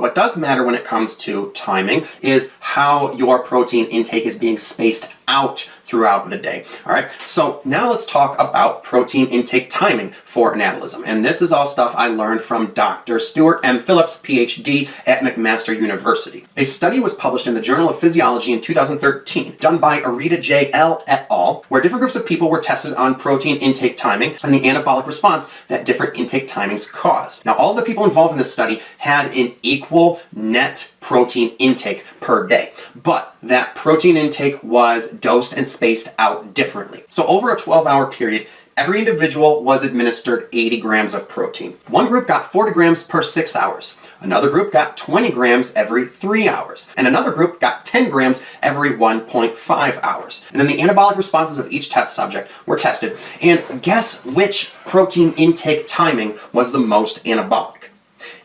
what does matter when it comes to timing is how your protein intake is being spaced out throughout the day. All right, so now let's talk about protein intake timing for anabolism. And this is all stuff I learned from Dr. Stuart M. Phillips, PhD at McMaster University. A study was published in the Journal of Physiology in 2013, done by Arita J. L. et al., where different groups of people were tested on protein intake timing and the anabolic response that different intake timings caused. Now, all of the people involved in this study had an equal net protein intake per day, but that protein intake was dosed and spaced out differently. So over a 12-hour period, every individual was administered 80 grams of protein. One group got 40 grams per 6 hours. Another group got 20 grams every 3 hours. And another group got 10 grams every 1.5 hours. And then the anabolic responses of each test subject were tested. And guess which protein intake timing was the most anabolic?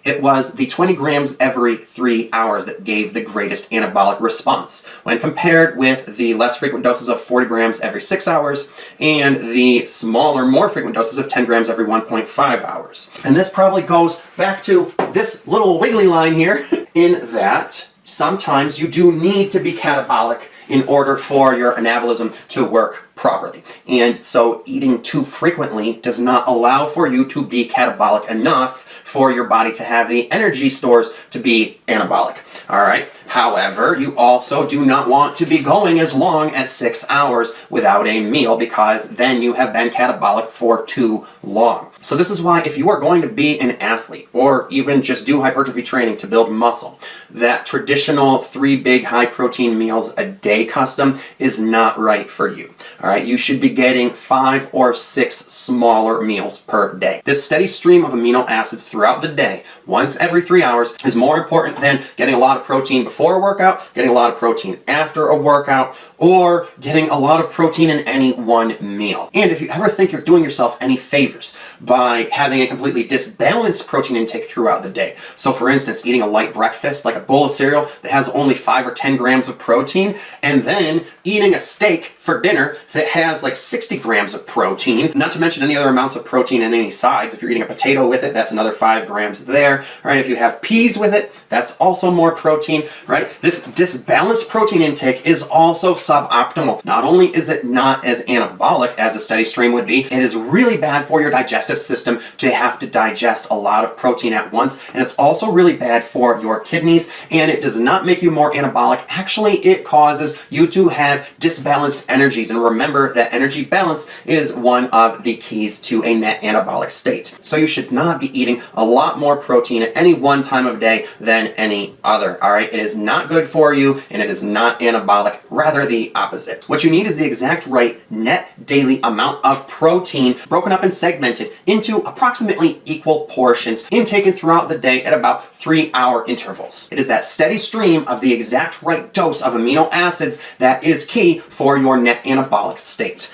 It was the 20 grams every 3 hours that gave the greatest anabolic response when compared with the less frequent doses of 40 grams every 6 hours and the smaller, more frequent doses of 10 grams every 1.5 hours. And this probably goes back to this little wiggly line here in that sometimes you do need to be catabolic in order for your anabolism to work properly. And so eating too frequently does not allow for you to be catabolic enough for your body to have the energy stores to be anabolic. All right. However, you also do not want to be going as long as 6 hours without a meal because then you have been catabolic for too long. So this is why if you are going to be an athlete or even just do hypertrophy training to build muscle, that traditional 3 big high protein meals a day custom is not right for you. All right, you should be getting 5 or 6 smaller meals per day. This steady stream of amino acids throughout the day, once every 3 hours, is more important than getting a lot of protein before a workout, getting a lot of protein after a workout, or getting a lot of protein in any one meal. And if you ever think you're doing yourself any favors by having a completely disbalanced protein intake throughout the day, so for instance, eating a light breakfast like a bowl of cereal that has only 5 or 10 grams of protein, and then eating a steak for dinner that has like 60 grams of protein, not to mention any other amounts of protein in any sides. If you're eating a potato with it, that's another 5 grams there, right? If you have peas with it, that's also more protein, right? This disbalanced protein intake is also suboptimal. Not only is it not as anabolic as a steady stream would be, it is really bad for your digestive system to have to digest a lot of protein at once, and it's also really bad for your kidneys, and it does not make you more anabolic. Actually, it causes you to have disbalanced energies, and remember that energy balance is one of the keys to a net anabolic state. So you should not be eating a lot more protein at any one time of day than any other, all right? It is not good for you, and it is not anabolic, rather the opposite. What you need is the exact right net daily amount of protein broken up and segmented into approximately equal portions intaken throughout the day at about 3-hour intervals. It is that steady stream of the exact right dose of amino acids that is key for your net anabolic state.